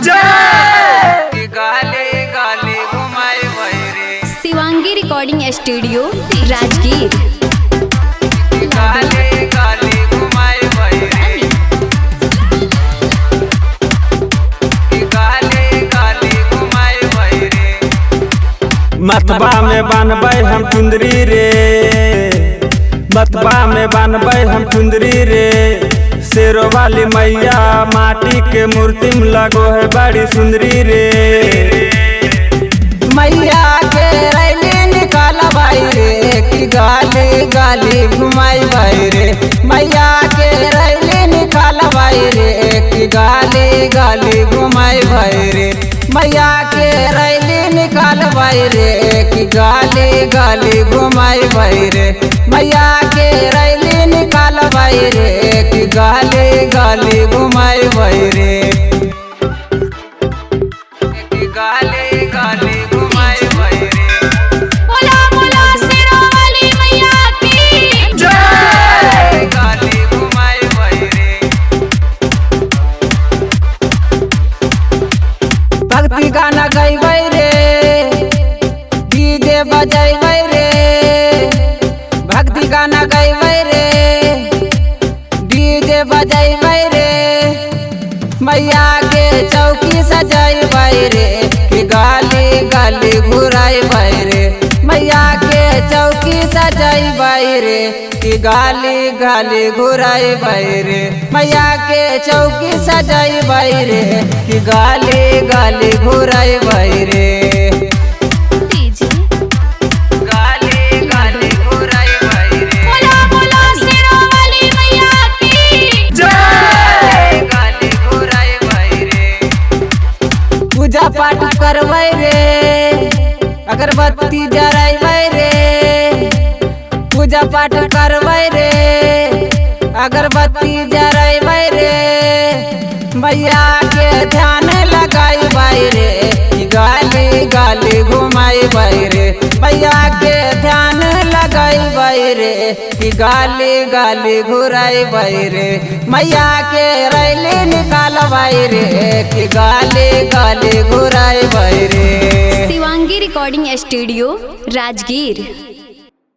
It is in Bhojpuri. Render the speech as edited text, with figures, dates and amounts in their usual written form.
जय गाले गाले घुमाए भैरे। Shivangi recording studio Rajgir. गाले गाले घुमाए भैरे। गाले गाले घुमाए भैरे। मतबा में बानबै हम चुंदरी रे, मतबा में बानबै हम चुंदरी रे। शेरों वाली मैया माटी के मूर्ति में लगो है बड़ी सुंदरी रे। मैया के रैली निकाल भाई रे कि गाली गाली घुमाई भाई रे। मैया के रैली निकाल भाई रे कि गाली गाली घुमाई भाई रे। मैया के रैली निकाल भाई रे कि गाली गाली घुमाई भाई रे। मैया के रैली निकाल भाई रे कि गाली गाली घुमाई भाई रे। गाली गाली घुमाई भाई रे। बोला बोला शेरों वाली मैया की जय गाली घुमाई भाई रे। भक्ति गाना गैबै रे, डीजे बजैबै रे। भक्ति गाना गैबै रे, डीजे बजैबै रे। मैया के चौकी सजैबै रे कि गाली गाली घुराइबै रे। मैया के चौकी सजैबै रे कि गाली गाली घुराइबै रे। मैया के चौकी सजैबै रे कि गाली गाली घुराइबै रे। गाली गाली घुराइबै रे। बोला बोला शेरों वाली मैया की जय गाली घुराइबै रे। पूजा पाठ करबै रे, अगरबत्ती जरैबै रे। पूजा पाठ करबै रे, अगरबत्ती जरैबै रे। मैया के ध्यान लगाइबै रे कि गाली गाली घुमाइबै रे। मैया के ध्यान लगाइबै रे कि गाली गाली घुराइबै रे। मैया के रैली निकालबै रे कि गाली गाली घुराइबै रे। Shivangi recording studio Rajgir.